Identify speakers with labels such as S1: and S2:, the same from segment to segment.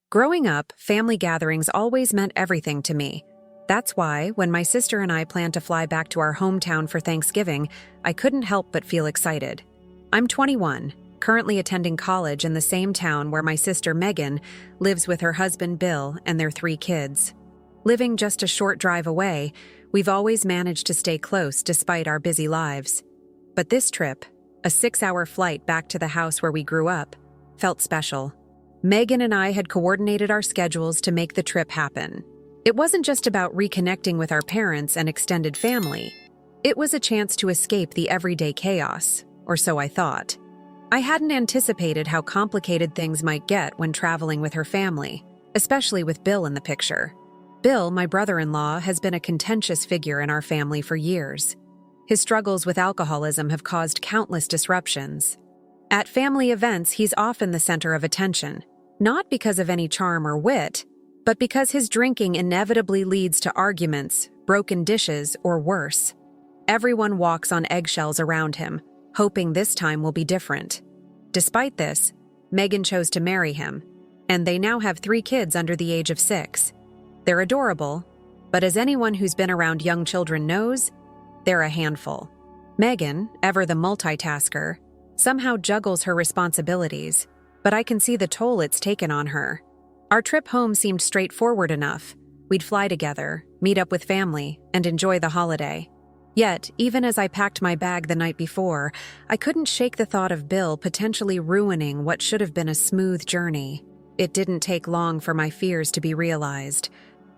S1: Growing up, family gatherings always meant everything to me. That's why, when my sister and I planned to fly back to our hometown for Thanksgiving, I couldn't help but feel excited. I'm 21, currently attending college in the same town where my sister Megan lives with her husband Bill and their 3 kids. Living just a short drive away, we've always managed to stay close despite our busy lives. But this trip, a 6-hour flight back to the house where we grew up, felt special. Megan and I had coordinated our schedules to make the trip happen. It wasn't just about reconnecting with our parents and extended family. It was a chance to escape the everyday chaos, or so I thought. I hadn't anticipated how complicated things might get when traveling with her family, especially with Bill in the picture. Bill, my brother-in-law, has been a contentious figure in our family for years. His struggles with alcoholism have caused countless disruptions. At family events, he's often the center of attention, not because of any charm or wit, but because his drinking inevitably leads to arguments, broken dishes, or worse. Everyone walks on eggshells around him, hoping this time will be different. Despite this, Megan chose to marry him, and they now have 3 kids under the age of 6. They're adorable, but as anyone who's been around young children knows, they're a handful. Megan, ever the multitasker, somehow juggles her responsibilities, but I can see the toll it's taken on her. Our trip home seemed straightforward enough. We'd fly together, meet up with family, and enjoy the holiday. Yet, even as I packed my bag the night before, I couldn't shake the thought of Bill potentially ruining what should have been a smooth journey. It didn't take long for my fears to be realized.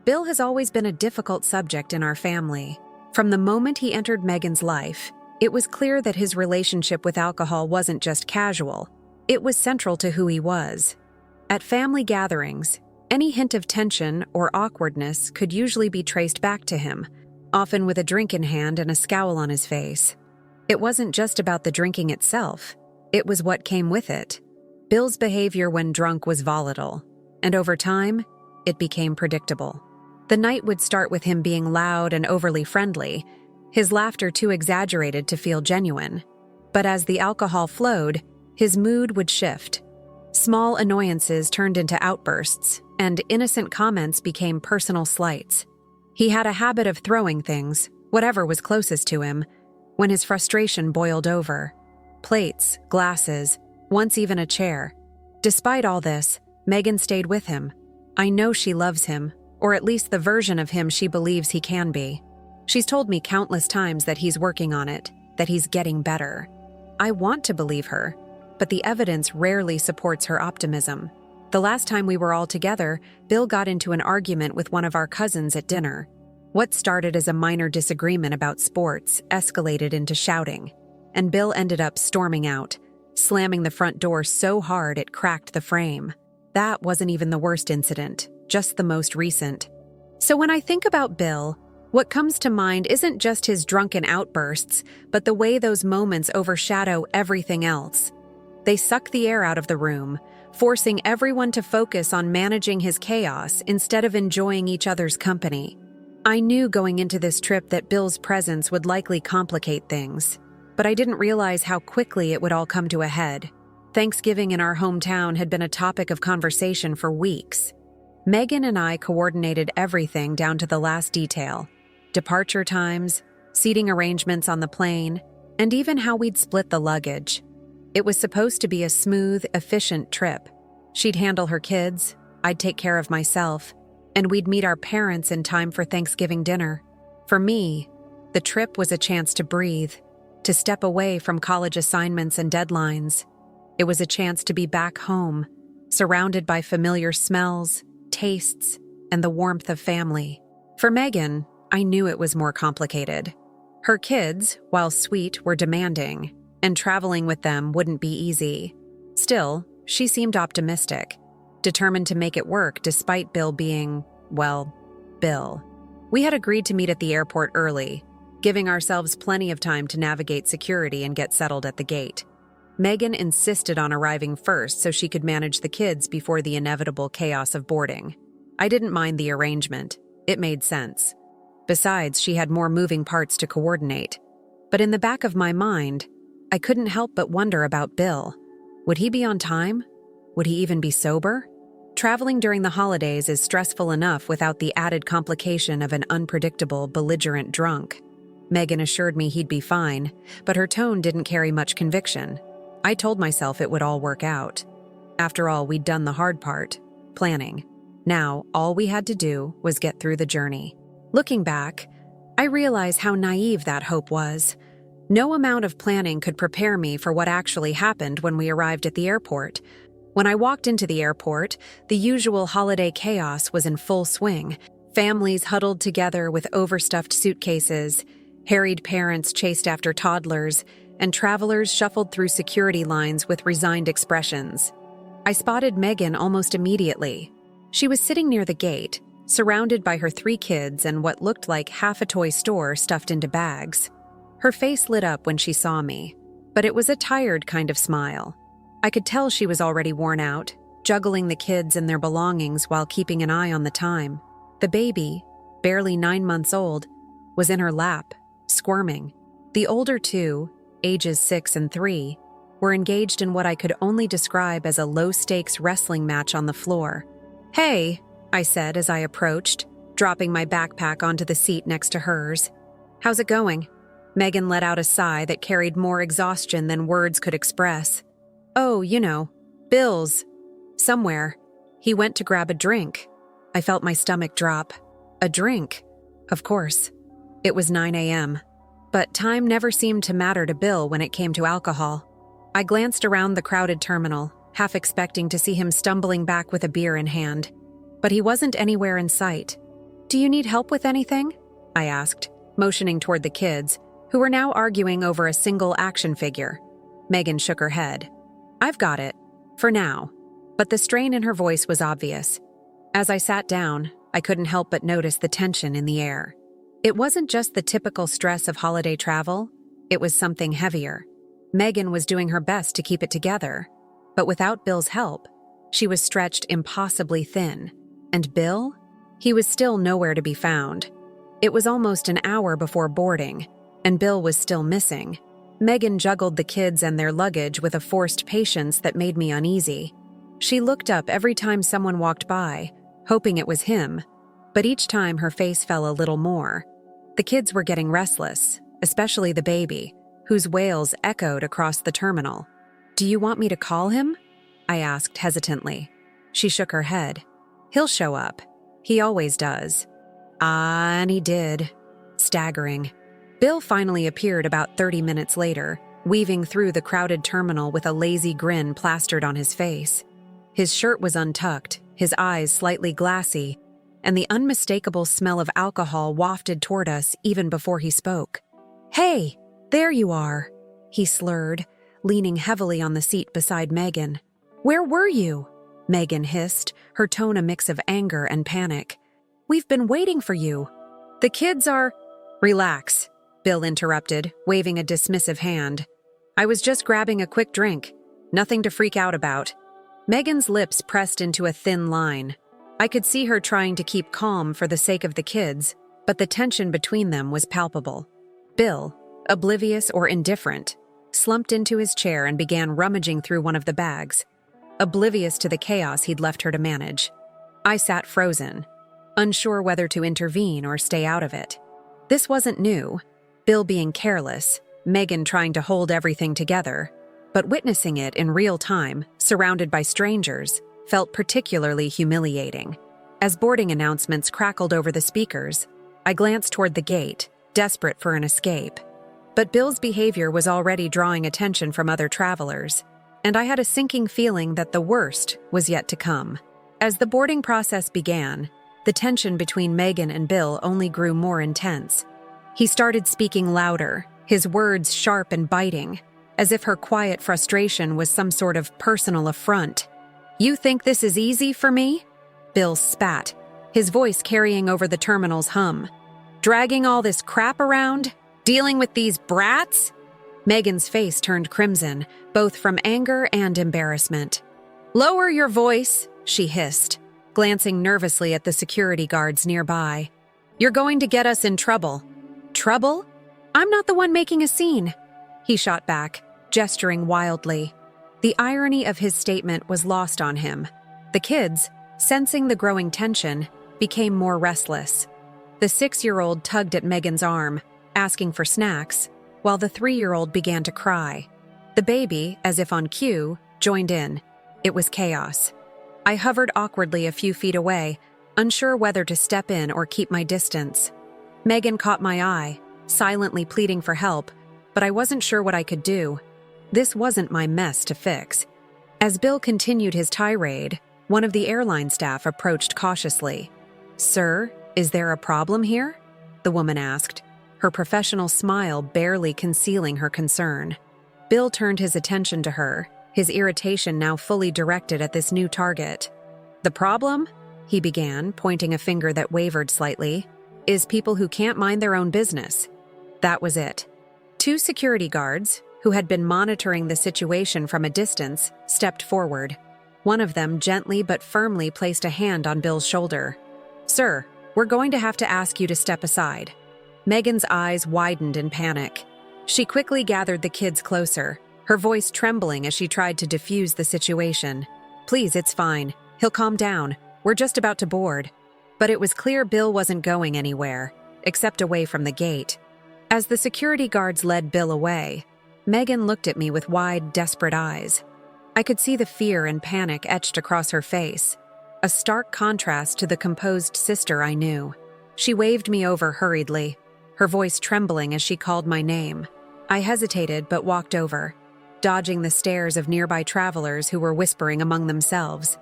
S1: Bill has always been a difficult subject in our family. From the moment he entered Megan's life, it was clear that his relationship with alcohol wasn't just casual. It was central to who he was. At family gatherings, any hint of tension or awkwardness could usually be traced back to him, often with a drink in hand and a scowl on his face. It wasn't just about the drinking itself, it was what came with it. Bill's behavior when drunk was volatile, and over time, it became predictable. The night would start with him being loud and overly friendly, his laughter too exaggerated to feel genuine. But as the alcohol flowed, his mood would shift. Small annoyances turned into outbursts, and innocent comments became personal slights. He had a habit of throwing things, whatever was closest to him, when his frustration boiled over. Plates, glasses, once even a chair. Despite all this, Megan stayed with him. I know she loves him, or at least the version of him she believes he can be. She's told me countless times that he's working on it, that he's getting better. I want to believe her, but the evidence rarely supports her optimism. The last time we were all together, Bill got into an argument with one of our cousins at dinner. What started as a minor disagreement about sports escalated into shouting, and Bill ended up storming out, slamming the front door so hard it cracked the frame. That wasn't even the worst incident, just the most recent. So when I think about Bill, what comes to mind isn't just his drunken outbursts, but the way those moments overshadow everything else. They suck the air out of the room, forcing everyone to focus on managing his chaos instead of enjoying each other's company. I knew going into this trip that Bill's presence would likely complicate things, but I didn't realize how quickly it would all come to a head. Thanksgiving in our hometown had been a topic of conversation for weeks. Megan and I coordinated everything down to the last detail. Departure times, seating arrangements on the plane, and even how we'd split the luggage. It was supposed to be a smooth, efficient trip. She'd handle her kids, I'd take care of myself, and we'd meet our parents in time for Thanksgiving dinner. For me, the trip was a chance to breathe, to step away from college assignments and deadlines. It was a chance to be back home, surrounded by familiar smells, tastes, and the warmth of family. For Megan, I knew it was more complicated. Her kids, while sweet, were demanding, and traveling with them wouldn't be easy. Still, she seemed optimistic, determined to make it work despite Bill being, well, Bill. We had agreed to meet at the airport early, giving ourselves plenty of time to navigate security and get settled at the gate. Megan insisted on arriving first so she could manage the kids before the inevitable chaos of boarding. I didn't mind the arrangement. It made sense. Besides, she had more moving parts to coordinate. But in the back of my mind, I couldn't help but wonder about Bill. Would he be on time? Would he even be sober? Traveling during the holidays is stressful enough without the added complication of an unpredictable, belligerent drunk. Megan assured me he'd be fine, but her tone didn't carry much conviction. I told myself it would all work out. After all, we'd done the hard part, planning. Now, all we had to do was get through the journey. Looking back, I realize how naive that hope was. No amount of planning could prepare me for what actually happened when we arrived at the airport. When I walked into the airport, the usual holiday chaos was in full swing. Families huddled together with overstuffed suitcases, harried parents chased after toddlers, and travelers shuffled through security lines with resigned expressions. I spotted Megan almost immediately. She was sitting near the gate, surrounded by her 3 kids and what looked like half a toy store stuffed into bags. Her face lit up when she saw me, but it was a tired kind of smile. I could tell she was already worn out, juggling the kids and their belongings while keeping an eye on the time. The baby, barely 9 months old, was in her lap, squirming. The older 2, ages 6 and 3, were engaged in what I could only describe as a low-stakes wrestling match on the floor. "Hey," I said as I approached, dropping my backpack onto the seat next to hers. "How's it going?" Megan let out a sigh that carried more exhaustion than words could express. "Oh, Bill's. Somewhere. He went to grab a drink." I felt my stomach drop. A drink? Of course. It was 9 a.m. But time never seemed to matter to Bill when it came to alcohol. I glanced around the crowded terminal, half expecting to see him stumbling back with a beer in hand. But he wasn't anywhere in sight. "Do you need help with anything?" I asked, motioning toward the kids, who were now arguing over a single action figure. Megan shook her head. "I've got it. For now." But the strain in her voice was obvious. As I sat down, I couldn't help but notice the tension in the air. It wasn't just the typical stress of holiday travel, it was something heavier. Megan was doing her best to keep it together, but without Bill's help, she was stretched impossibly thin. And Bill? He was still nowhere to be found. It was almost an hour before boarding, and Bill was still missing. Megan juggled the kids and their luggage with a forced patience that made me uneasy. She looked up every time someone walked by, hoping it was him, but each time her face fell a little more. The kids were getting restless, especially the baby, whose wails echoed across the terminal. "Do you want me to call him?" I asked hesitantly. She shook her head. "He'll show up. He always does." And he did. Staggering. Bill finally appeared about 30 minutes later, weaving through the crowded terminal with a lazy grin plastered on his face. His shirt was untucked, his eyes slightly glassy, and the unmistakable smell of alcohol wafted toward us even before he spoke. "Hey, there you are," he slurred, leaning heavily on the seat beside Megan. "Where were you?" Megan hissed, her tone a mix of anger and panic. "We've been waiting for you. The kids are—" "Relax," Bill interrupted, waving a dismissive hand. "I was just grabbing a quick drink. Nothing to freak out about." Megan's lips pressed into a thin line. I could see her trying to keep calm for the sake of the kids, but the tension between them was palpable. Bill, oblivious or indifferent, slumped into his chair and began rummaging through one of the bags, oblivious to the chaos he'd left her to manage. I sat frozen, unsure whether to intervene or stay out of it. This wasn't new, Bill being careless, Megan trying to hold everything together, but witnessing it in real time, surrounded by strangers, felt particularly humiliating. As boarding announcements crackled over the speakers, I glanced toward the gate, desperate for an escape. But Bill's behavior was already drawing attention from other travelers, and I had a sinking feeling that the worst was yet to come. As the boarding process began, the tension between Megan and Bill only grew more intense. He started speaking louder, his words sharp and biting, as if her quiet frustration was some sort of personal affront. "You think this is easy for me?" Bill spat, his voice carrying over the terminal's hum. "Dragging all this crap around? Dealing with these brats?" Megan's face turned crimson, both from anger and embarrassment. "Lower your voice," she hissed, glancing nervously at the security guards nearby. "You're going to get us in trouble." "Trouble? I'm not the one making a scene," he shot back, gesturing wildly. The irony of his statement was lost on him. The kids, sensing the growing tension, became more restless. The 6-year-old tugged at Megan's arm, asking for snacks, while the 3-year-old began to cry. The baby, as if on cue, joined in. It was chaos. I hovered awkwardly a few feet away, unsure whether to step in or keep my distance. Megan caught my eye, silently pleading for help, but I wasn't sure what I could do. This wasn't my mess to fix. As Bill continued his tirade, one of the airline staff approached cautiously. "Sir, is there a problem here?" the woman asked, her professional smile barely concealing her concern. Bill turned his attention to her, his irritation now fully directed at this new target. "The problem," he began, pointing a finger that wavered slightly, "is people who can't mind their own business." That was it. 2 security guards, who had been monitoring the situation from a distance, stepped forward. One of them gently but firmly placed a hand on Bill's shoulder. "Sir, we're going to have to ask you to step aside." Megan's eyes widened in panic. She quickly gathered the kids closer, her voice trembling as she tried to defuse the situation. "Please, it's fine. He'll calm down. We're just about to board." But it was clear Bill wasn't going anywhere, except away from the gate. As the security guards led Bill away, Megan looked at me with wide, desperate eyes. I could see the fear and panic etched across her face, a stark contrast to the composed sister I knew. She waved me over hurriedly, her voice trembling as she called my name. I hesitated but walked over, dodging the stares of nearby travelers who were whispering among themselves.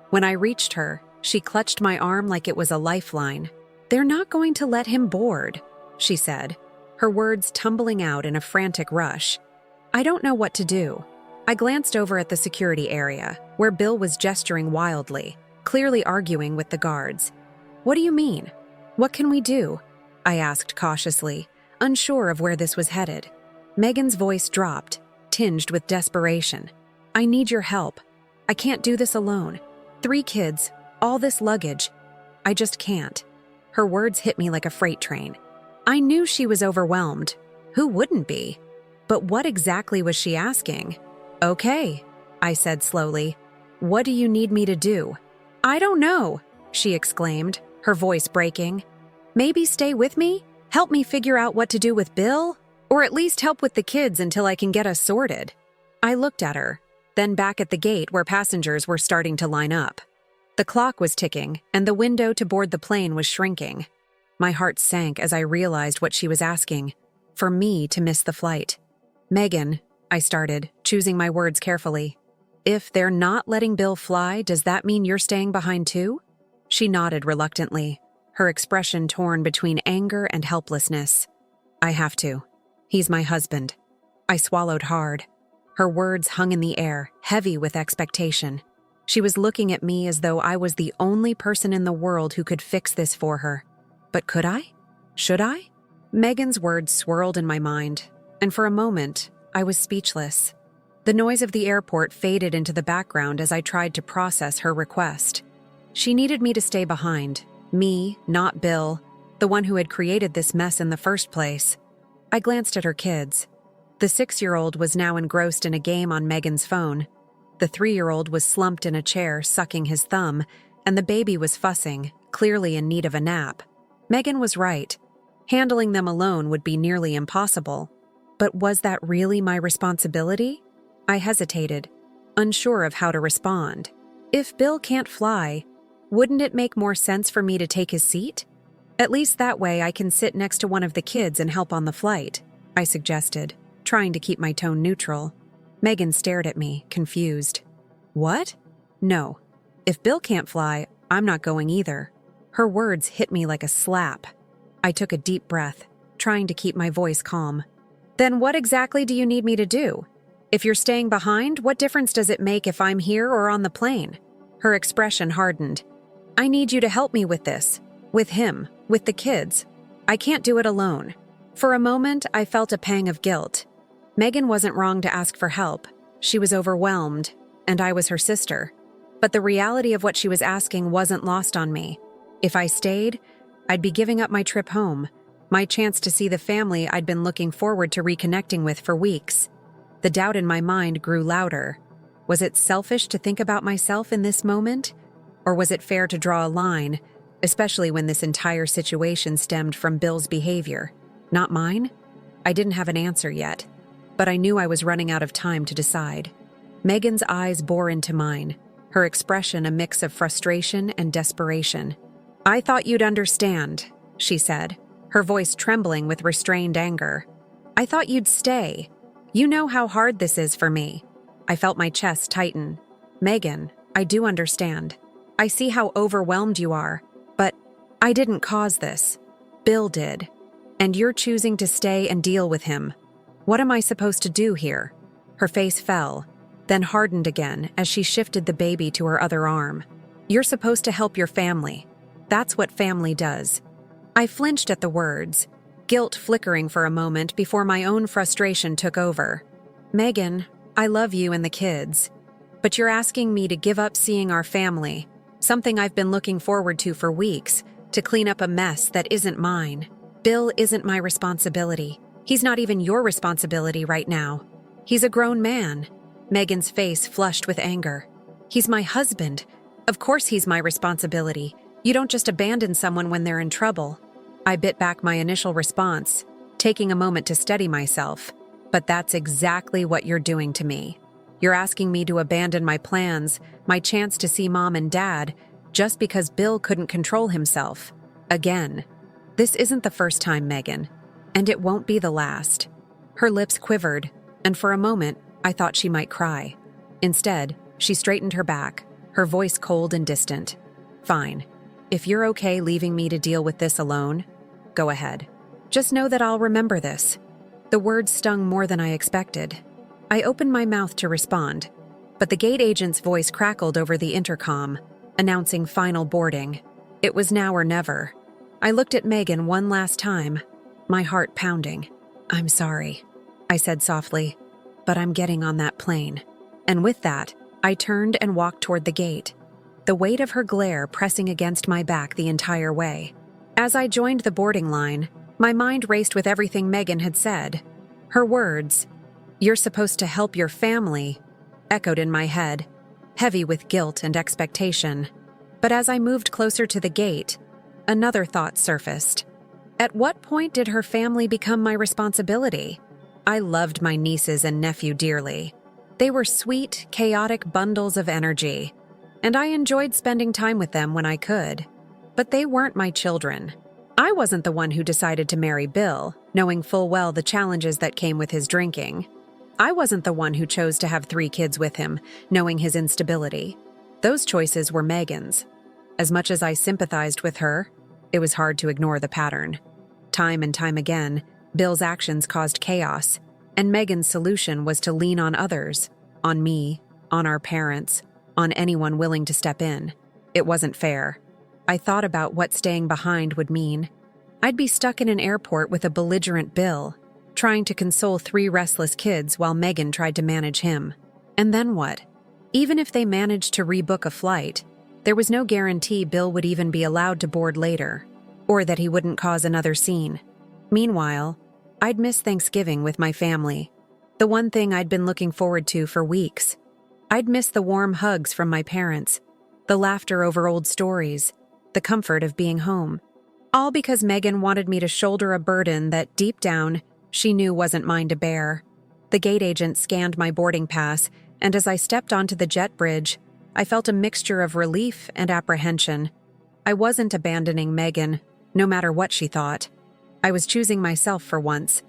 S1: When I reached her, she clutched my arm like it was a lifeline. "They're not going to let him board," she said, her words tumbling out in a frantic rush. I don't know what to do. I glanced over at the security area, where Bill was gesturing wildly, clearly arguing with the guards. "What do you mean? What can we do?" I asked cautiously, unsure of where this was headed. Megan's voice dropped, tinged with desperation. "I need your help. I can't do this alone. 3 kids, all this luggage. I just can't." Her words hit me like a freight train. I knew she was overwhelmed. Who wouldn't be? But what exactly was she asking? "Okay," I said slowly. "What do you need me to do?" "I don't know," she exclaimed, her voice breaking. "Maybe stay with me? Help me figure out what to do with Bill? Or at least help with the kids until I can get us sorted." I looked at her, then back at the gate where passengers were starting to line up. The clock was ticking, and the window to board the plane was shrinking. My heart sank as I realized what she was asking, for me to miss the flight. "Megan," I started, choosing my words carefully. "If they're not letting Bill fly, does that mean you're staying behind too?" She nodded reluctantly, her expression torn between anger and helplessness. "I have to. He's my husband." I swallowed hard. Her words hung in the air, heavy with expectation. She was looking at me as though I was the only person in the world who could fix this for her. But could I? Should I? Megan's words swirled in my mind, and for a moment, I was speechless. The noise of the airport faded into the background as I tried to process her request. She needed me to stay behind. Me, not Bill, the one who had created this mess in the first place. I glanced at her kids. The 6-year-old was now engrossed in a game on Megan's phone. The 3-year-old was slumped in a chair, sucking his thumb, and the baby was fussing, clearly in need of a nap. Megan was right. Handling them alone would be nearly impossible. But was that really my responsibility? I hesitated, unsure of how to respond. If Bill can't fly, wouldn't it make more sense for me to take his seat? At least that way I can sit next to one of the kids and help on the flight, I suggested, trying to keep my tone neutral. Megan stared at me, confused. "What? No. If Bill can't fly, I'm not going either." Her words hit me like a slap. I took a deep breath, trying to keep my voice calm. "Then what exactly do you need me to do? If you're staying behind, what difference does it make if I'm here or on the plane?" Her expression hardened. "I need you to help me with this. With him. With the kids. I can't do it alone." For a moment, I felt a pang of guilt. Megan wasn't wrong to ask for help. She was overwhelmed, and I was her sister. But the reality of what she was asking wasn't lost on me. If I stayed, I'd be giving up my trip home, my chance to see the family I'd been looking forward to reconnecting with for weeks. The doubt in my mind grew louder. Was it selfish to think about myself in this moment? Or was it fair to draw a line, especially when this entire situation stemmed from Bill's behavior, not mine? I didn't have an answer yet, but I knew I was running out of time to decide. Megan's eyes bore into mine, her expression a mix of frustration and desperation. "I thought you'd understand," she said, her voice trembling with restrained anger. "I thought you'd stay. You know how hard this is for me." I felt my chest tighten. "Megan, I do understand. I see how overwhelmed you are, but I didn't cause this. Bill did. And you're choosing to stay and deal with him. What am I supposed to do here?" Her face fell, then hardened again as she shifted the baby to her other arm. "You're supposed to help your family. That's what family does." I flinched at the words, guilt flickering for a moment before my own frustration took over. "Megan, I love you and the kids, but you're asking me to give up seeing our family, something I've been looking forward to for weeks, to clean up a mess that isn't mine. Bill isn't my responsibility. He's not even your responsibility right now. He's a grown man." Megan's face flushed with anger. "He's my husband. Of course he's my responsibility. You don't just abandon someone when they're in trouble." I bit back my initial response, taking a moment to steady myself. "But that's exactly what you're doing to me. You're asking me to abandon my plans, my chance to see Mom and Dad, just because Bill couldn't control himself. Again. This isn't the first time, Megan, and it won't be the last." Her lips quivered, and for a moment, I thought she might cry. Instead, she straightened her back, her voice cold and distant. "Fine. If you're okay leaving me to deal with this alone, go ahead. Just know that I'll remember this." The words stung more than I expected. I opened my mouth to respond, but the gate agent's voice crackled over the intercom, announcing final boarding. It was now or never. I looked at Megan one last time, my heart pounding. "I'm sorry," I said softly, "but I'm getting on that plane." And with that, I turned and walked toward the gate, the weight of her glare pressing against my back the entire way. As I joined the boarding line, my mind raced with everything Megan had said. Her words, "You're supposed to help your family," echoed in my head, heavy with guilt and expectation. But as I moved closer to the gate, another thought surfaced. At what point did her family become my responsibility? I loved my nieces and nephew dearly. They were sweet, chaotic bundles of energy, and I enjoyed spending time with them when I could. But they weren't my children. I wasn't the one who decided to marry Bill, knowing full well the challenges that came with his drinking. I wasn't the one who chose to have 3 kids with him, knowing his instability. Those choices were Megan's. As much as I sympathized with her, it was hard to ignore the pattern. Time and time again, Bill's actions caused chaos, and Megan's solution was to lean on others, on me, on our parents, on anyone willing to step in. It wasn't fair. I thought about what staying behind would mean. I'd be stuck in an airport with a belligerent Bill, trying to console 3 restless kids while Megan tried to manage him. And then what? Even if they managed to rebook a flight, there was no guarantee Bill would even be allowed to board later, or that he wouldn't cause another scene. Meanwhile, I'd miss Thanksgiving with my family, the one thing I'd been looking forward to for weeks. I'd miss the warm hugs from my parents, the laughter over old stories, the comfort of being home. All because Megan wanted me to shoulder a burden that, deep down, she knew wasn't mine to bear. The gate agent scanned my boarding pass, and as I stepped onto the jet bridge, I felt a mixture of relief and apprehension. I wasn't abandoning Megan, no matter what she thought. I was choosing myself for once,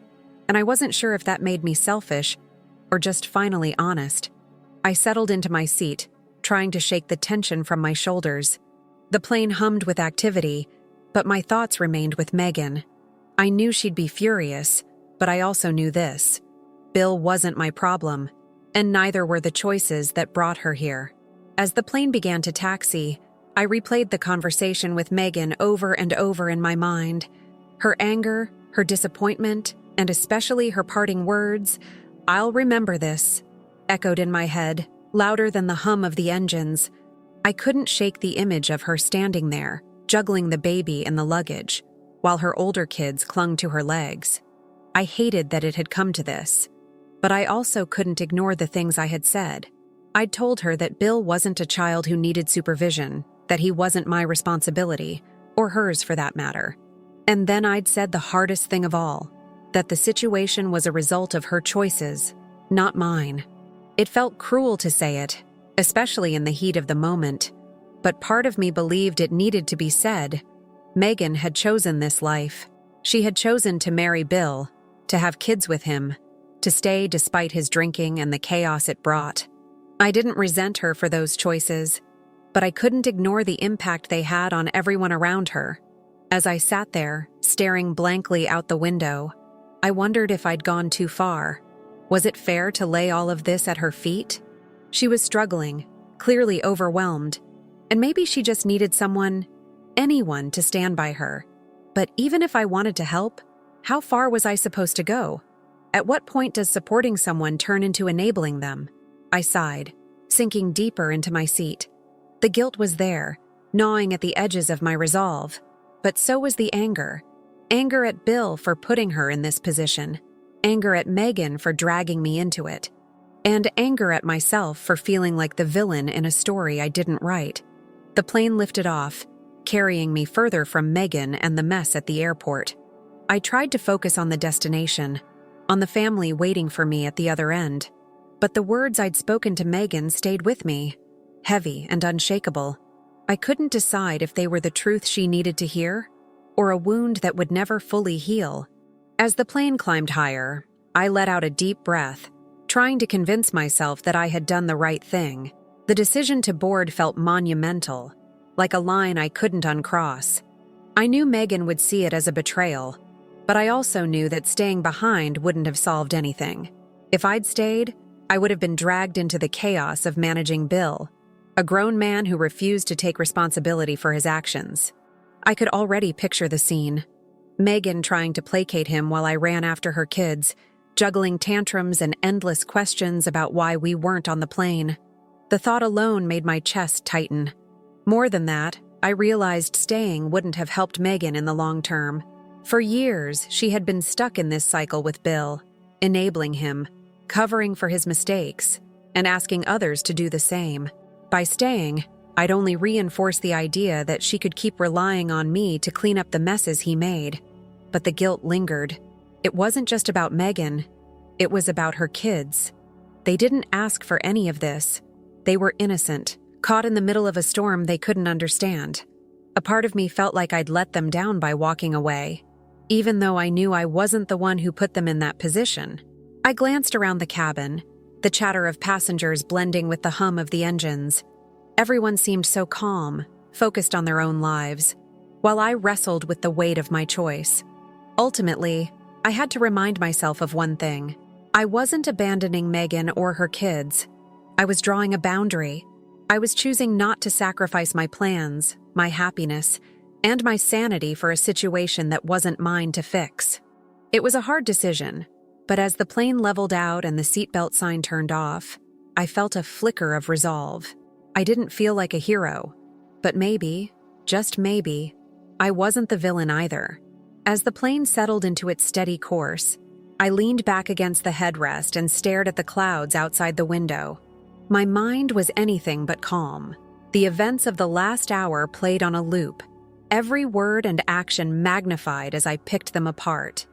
S1: and I wasn't sure if that made me selfish or just finally honest. I settled into my seat, trying to shake the tension from my shoulders. The plane hummed with activity, but my thoughts remained with Megan. I knew she'd be furious, but I also knew this. Bill wasn't my problem, and neither were the choices that brought her here. As the plane began to taxi, I replayed the conversation with Megan over and over in my mind. Her anger, her disappointment, and especially her parting words, "I'll remember this," echoed in my head, louder than the hum of the engines. I couldn't shake the image of her standing there, juggling the baby and the luggage, while her older kids clung to her legs. I hated that it had come to this, but I also couldn't ignore the things I had said. I'd told her that Bill wasn't a child who needed supervision, that he wasn't my responsibility, or hers for that matter. And then I'd said the hardest thing of all, that the situation was a result of her choices, not mine. It felt cruel to say it, especially in the heat of the moment, but part of me believed it needed to be said. Megan had chosen this life. She had chosen to marry Bill, to have kids with him, to stay despite his drinking and the chaos it brought. I didn't resent her for those choices, but I couldn't ignore the impact they had on everyone around her. As I sat there, staring blankly out the window, I wondered if I'd gone too far. Was it fair to lay all of this at her feet? She was struggling, clearly overwhelmed, and maybe she just needed someone, anyone, to stand by her. But even if I wanted to help, how far was I supposed to go? At what point does supporting someone turn into enabling them? I sighed, sinking deeper into my seat. The guilt was there, gnawing at the edges of my resolve. But so was the anger. Anger at Bill for putting her in this position. Anger at Megan for dragging me into it. And anger at myself for feeling like the villain in a story I didn't write. The plane lifted off, carrying me further from Megan and the mess at the airport. I tried to focus on the destination, on the family waiting for me at the other end. But the words I'd spoken to Megan stayed with me, heavy and unshakable. I couldn't decide if they were the truth she needed to hear, or a wound that would never fully heal. As the plane climbed higher, I let out a deep breath, trying to convince myself that I had done the right thing. The decision to board felt monumental, like a line I couldn't uncross. I knew Megan would see it as a betrayal, but I also knew that staying behind wouldn't have solved anything. If I'd stayed, I would have been dragged into the chaos of managing Bill, a grown man who refused to take responsibility for his actions. I could already picture the scene. Megan trying to placate him while I ran after her kids, juggling tantrums and endless questions about why we weren't on the plane. The thought alone made my chest tighten. More than that, I realized staying wouldn't have helped Megan in the long term. For years, she had been stuck in this cycle with Bill, enabling him, covering for his mistakes, and asking others to do the same. By staying, I'd only reinforced the idea that she could keep relying on me to clean up the messes he made. But the guilt lingered. It wasn't just about Megan. It was about her kids. They didn't ask for any of this. They were innocent, caught in the middle of a storm they couldn't understand. A part of me felt like I'd let them down by walking away, even though I knew I wasn't the one who put them in that position. I glanced around the cabin, the chatter of passengers blending with the hum of the engines. Everyone seemed so calm, focused on their own lives, while I wrestled with the weight of my choice. Ultimately, I had to remind myself of one thing. I wasn't abandoning Megan or her kids. I was drawing a boundary. I was choosing not to sacrifice my plans, my happiness, and my sanity for a situation that wasn't mine to fix. It was a hard decision, but as the plane leveled out and the seatbelt sign turned off, I felt a flicker of resolve. I didn't feel like a hero, but maybe, just maybe, I wasn't the villain either. As the plane settled into its steady course, I leaned back against the headrest and stared at the clouds outside the window. My mind was anything but calm. The events of the last hour played on a loop, every word and action magnified as I picked them apart.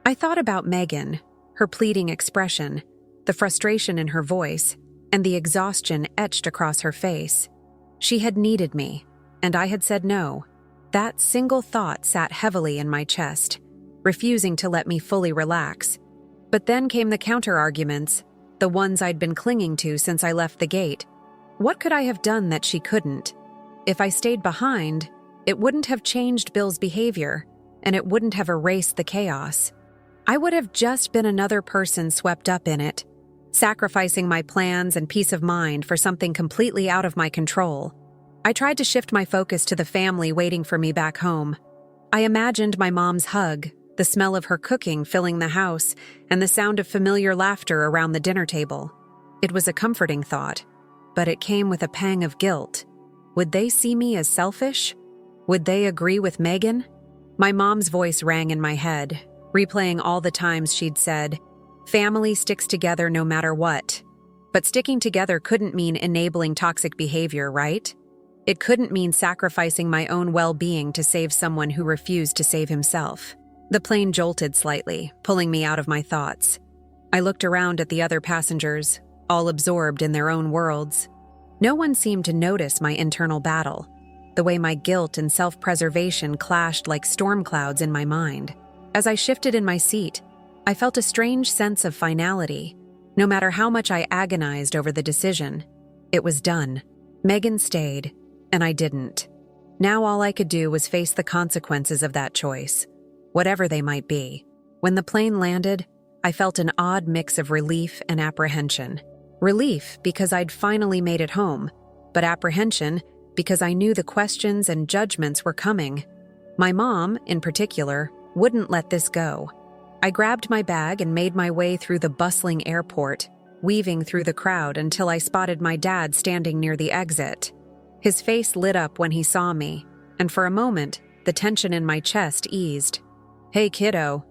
S1: I thought about Megan, her pleading expression, the frustration in her voice, and the exhaustion etched across her face. She had needed me, and I had said no. That single thought sat heavily in my chest, refusing to let me fully relax. But then came the counter-arguments, the ones I'd been clinging to since I left the gate. What could I have done that she couldn't? If I stayed behind, it wouldn't have changed Bill's behavior, and it wouldn't have erased the chaos. I would have just been another person swept up in it, sacrificing my plans and peace of mind for something completely out of my control. I tried to shift my focus to the family waiting for me back home. I imagined my mom's hug, the smell of her cooking filling the house, and the sound of familiar laughter around the dinner table. It was a comforting thought, but it came with a pang of guilt. Would they see me as selfish? Would they agree with Megan? My mom's voice rang in my head, replaying all the times she'd said, "Family sticks together no matter what." But sticking together couldn't mean enabling toxic behavior, right? It couldn't mean sacrificing my own well-being to save someone who refused to save himself. The plane jolted slightly, pulling me out of my thoughts. I looked around at the other passengers, all absorbed in their own worlds. No one seemed to notice my internal battle, the way my guilt and self-preservation clashed like storm clouds in my mind. As I shifted in my seat, I felt a strange sense of finality. No matter how much I agonized over the decision, it was done. Megan stayed, and I didn't. Now all I could do was face the consequences of that choice, whatever they might be. When the plane landed, I felt an odd mix of relief and apprehension. Relief because I'd finally made it home, but apprehension because I knew the questions and judgments were coming. My mom, in particular, wouldn't let this go. I grabbed my bag and made my way through the bustling airport, weaving through the crowd until I spotted my dad standing near the exit. His face lit up when he saw me, and for a moment, the tension in my chest eased. "Hey, kiddo,"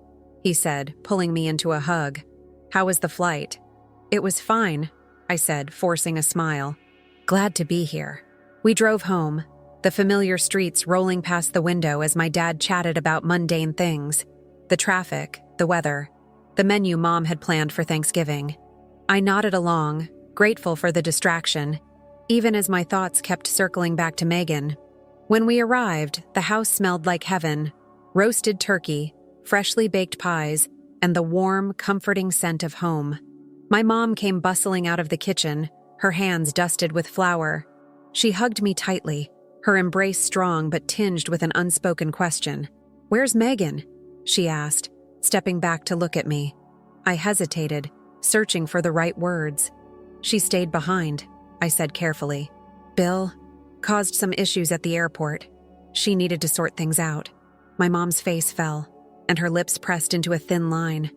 S1: he said, pulling me into a hug. "How was the flight?" "It was fine," I said, forcing a smile. "Glad to be here." We drove home, the familiar streets rolling past the window as my dad chatted about mundane things. The traffic, the weather, the menu Mom had planned for Thanksgiving. I nodded along, grateful for the distraction, even as my thoughts kept circling back to Megan. When we arrived, the house smelled like heaven: roasted turkey, freshly baked pies, and the warm, comforting scent of home. My mom came bustling out of the kitchen, her hands dusted with flour. She hugged me tightly, her embrace strong but tinged with an unspoken question. "Where's Megan?" she asked, stepping back to look at me. I hesitated, searching for the right words. "She stayed behind," I said carefully. "Bill caused some issues at the airport. She needed to sort things out." My mom's face fell, and her lips pressed into a thin line.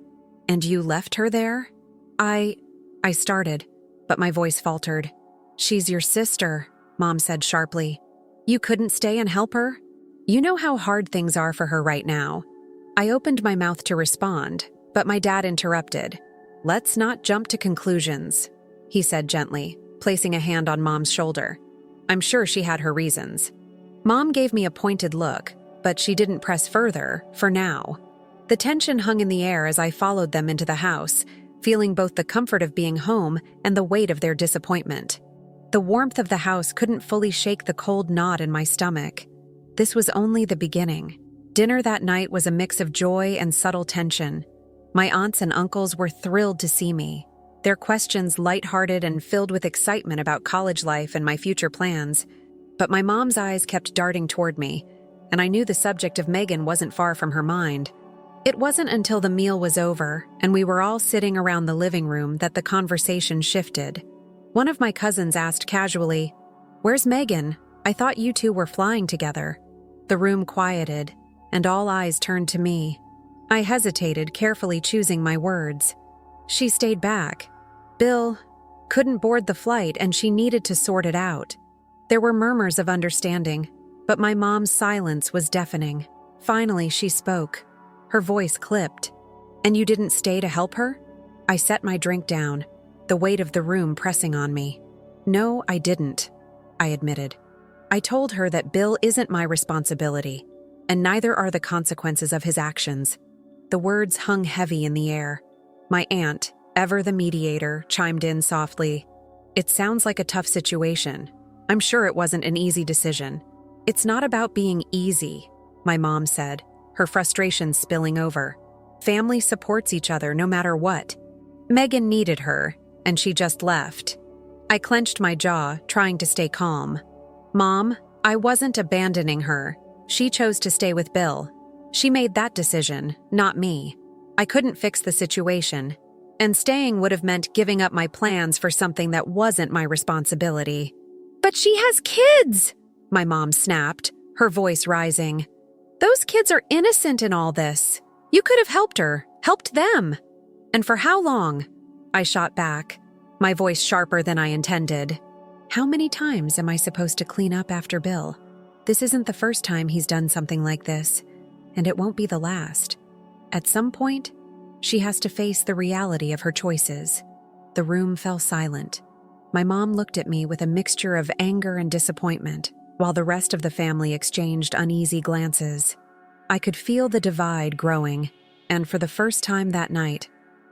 S1: "And you left her there?" I started, but my voice faltered. "She's your sister," Mom said sharply. "You couldn't stay and help her? You know how hard things are for her right now." I opened my mouth to respond, but my dad interrupted. "Let's not jump to conclusions," he said gently, placing a hand on Mom's shoulder. "I'm sure she had her reasons." Mom gave me a pointed look, but she didn't press further, for now. The tension hung in the air as I followed them into the house, feeling both the comfort of being home and the weight of their disappointment. The warmth of the house couldn't fully shake the cold knot in my stomach. This was only the beginning. Dinner that night was a mix of joy and subtle tension. My aunts and uncles were thrilled to see me, their questions lighthearted and filled with excitement about college life and my future plans. But my mom's eyes kept darting toward me, and I knew the subject of Megan wasn't far from her mind. It wasn't until the meal was over and we were all sitting around the living room that the conversation shifted. One of my cousins asked casually, "Where's Megan? I thought you two were flying together." The room quieted, and all eyes turned to me. I hesitated, carefully choosing my words. "She stayed back. Bill couldn't board the flight and she needed to sort it out." There were murmurs of understanding, but my mom's silence was deafening. Finally, she spoke. Her voice clipped. "And you didn't stay to help her?" I set my drink down, the weight of the room pressing on me. "No, I didn't," I admitted. "I told her that Bill isn't my responsibility, and neither are the consequences of his actions." The words hung heavy in the air. My aunt, ever the mediator, chimed in softly. "It sounds like a tough situation. I'm sure it wasn't an easy decision." "It's not about being easy," my mom said, her frustration spilling over. "Family supports each other no matter what. Megan needed her, and she just left." I clenched my jaw, trying to stay calm. "Mom, I wasn't abandoning her. She chose to stay with Bill. She made that decision, not me. I couldn't fix the situation, and staying would have meant giving up my plans for something that wasn't my responsibility." "But she has kids!" my mom snapped, her voice rising. "Those kids are innocent in all this. You could have helped her, helped them." "And for how long?" I shot back, my voice sharper than I intended. "How many times am I supposed to clean up after Bill? This isn't the first time he's done something like this, and it won't be the last. At some point, she has to face the reality of her choices." The room fell silent. My mom looked at me with a mixture of anger and disappointment. while the rest of the family exchanged uneasy glances. I could feel the divide growing, and for the first time that night,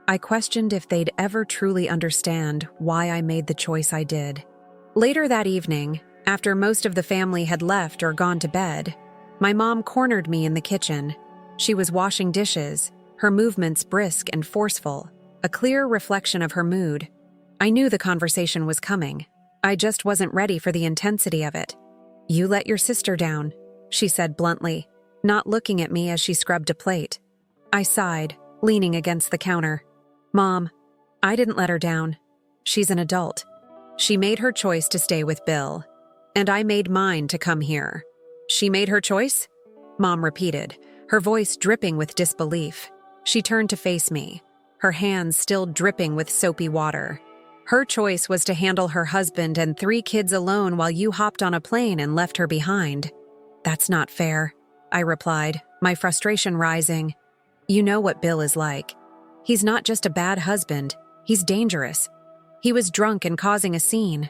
S1: I questioned if they'd ever truly understand why I made the choice I did. Later that evening, after most of the family had left or gone to bed, my mom cornered me in the kitchen. She was washing dishes, her movements brisk and forceful, a clear reflection of her mood. I knew the conversation was coming. I just wasn't ready for the intensity of it. "You let your sister down," she said bluntly, not looking at me as she scrubbed a plate. I sighed, leaning against the counter. "Mom, I didn't let her down. She's an adult. She made her choice to stay with Bill, and I made mine to come here." "She made her choice?" Mom repeated, her voice dripping with disbelief. She turned to face me, her hands still dripping with soapy water. "Her choice was to handle her husband and 3 kids alone while you hopped on a plane and left her behind." "That's not fair," I replied, my frustration rising. "You know what Bill is like. He's not just a bad husband, he's dangerous. He was drunk and causing a scene.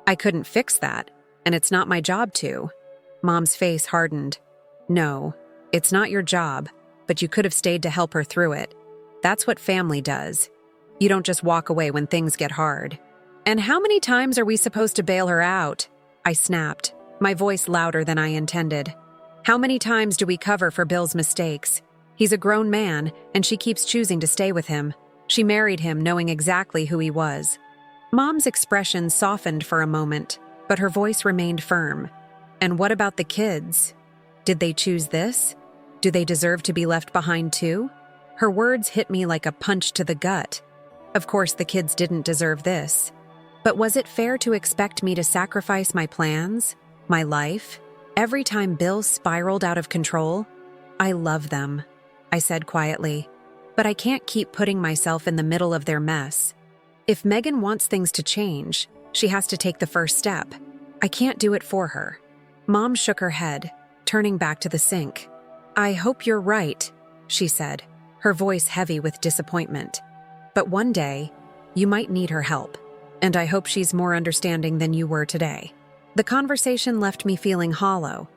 S1: I couldn't fix that, and it's not my job to." Mom's face hardened. "No, it's not your job, but you could have stayed to help her through it. That's what family does. You don't just walk away when things get hard." "And how many times are we supposed to bail her out?" I snapped, my voice louder than I intended. "How many times do we cover for Bill's mistakes? He's a grown man, and she keeps choosing to stay with him. She married him knowing exactly who he was." Mom's expression softened for a moment, but her voice remained firm. "And what about the kids? Did they choose this? Do they deserve to be left behind too?" Her words hit me like a punch to the gut. Of course, the kids didn't deserve this. But was it fair to expect me to sacrifice my plans, my life, every time Bill spiraled out of control? "I love them," I said quietly, "but I can't keep putting myself in the middle of their mess. If Megan wants things to change, she has to take the first step. I can't do it for her." Mom shook her head, turning back to the sink. "I hope you're right," she said, her voice heavy with disappointment. "But one day, you might need her help, and I hope she's more understanding than you were today." The conversation left me feeling hollow.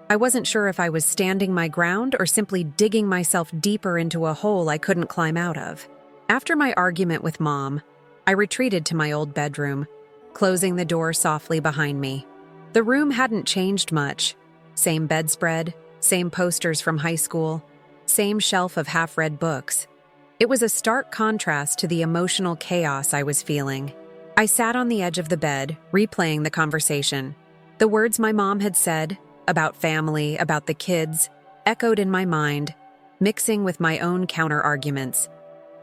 S1: I wasn't sure if I was standing my ground or simply digging myself deeper into a hole I couldn't climb out of. After my argument with Mom, I retreated to my old bedroom, closing the door softly behind me. The room hadn't changed much. Same bedspread, same posters from high school, same shelf of half-read books. It was a stark contrast to the emotional chaos I was feeling. I sat on the edge of the bed, replaying the conversation. The words my mom had said, about family, about the kids, echoed in my mind, mixing with my own counter-arguments.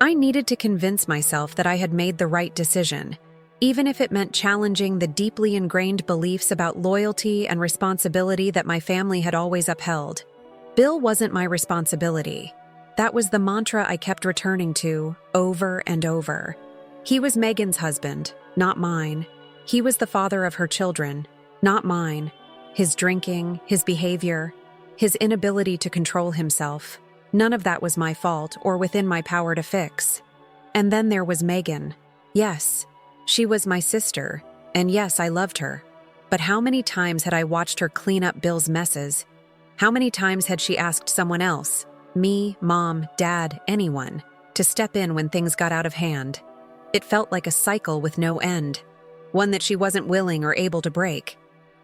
S1: I needed to convince myself that I had made the right decision, even if it meant challenging the deeply ingrained beliefs about loyalty and responsibility that my family had always upheld. Bill wasn't my responsibility. That was the mantra I kept returning to, over and over. He was Megan's husband, not mine. He was the father of her children, not mine. His drinking, his behavior, his inability to control himself. None of that was my fault or within my power to fix. And then there was Megan. Yes, she was my sister, and yes, I loved her. But how many times had I watched her clean up Bill's messes? How many times had she asked someone else, me, Mom, Dad, anyone, to step in when things got out of hand? It felt like a cycle with no end, one that she wasn't willing or able to break.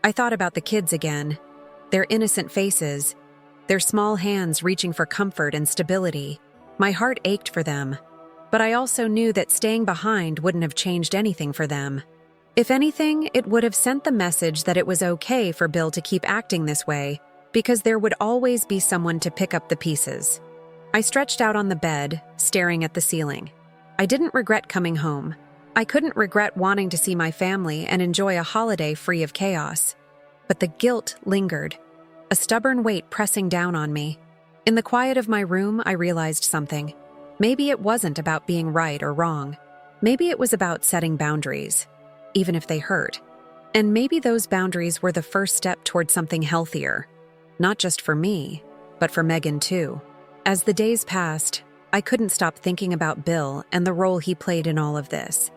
S1: I thought about the kids again, their innocent faces, their small hands reaching for comfort and stability. My heart ached for them, but I also knew that staying behind wouldn't have changed anything for them. If anything, it would have sent the message that it was okay for Bill to keep acting this way, because there would always be someone to pick up the pieces. I stretched out on the bed, staring at the ceiling. I didn't regret coming home. I couldn't regret wanting to see my family and enjoy a holiday free of chaos. But the guilt lingered, a stubborn weight pressing down on me. In the quiet of my room, I realized something. Maybe it wasn't about being right or wrong. Maybe it was about setting boundaries, even if they hurt. And maybe those boundaries were the first step toward something healthier. Not just for me, but for Megan too. As the days passed, I couldn't stop thinking about Bill and the role he played in all of this.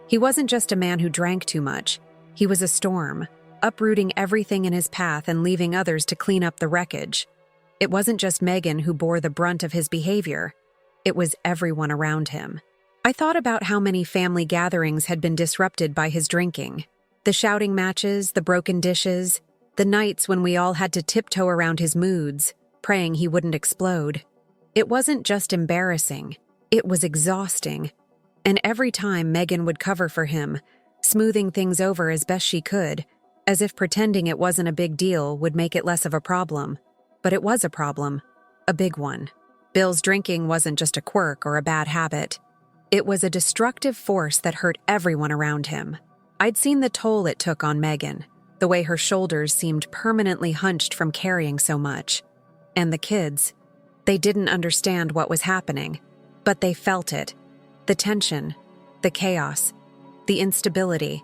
S1: He wasn't just a man who drank too much. He was a storm, uprooting everything in his path and leaving others to clean up the wreckage. It wasn't just Megan who bore the brunt of his behavior. It was everyone around him. I thought about how many family gatherings had been disrupted by his drinking. The shouting matches, the broken dishes, the nights when we all had to tiptoe around his moods, praying he wouldn't explode. It wasn't just embarrassing, it was exhausting. And every time Megan would cover for him, smoothing things over as best she could, as if pretending it wasn't a big deal would make it less of a problem. But it was a problem, a big one. Bill's drinking wasn't just a quirk or a bad habit. It was a destructive force that hurt everyone around him. I'd seen the toll it took on Megan, the way her shoulders seemed permanently hunched from carrying so much. And the kids, they didn't understand what was happening, but they felt it. The tension, the chaos, the instability.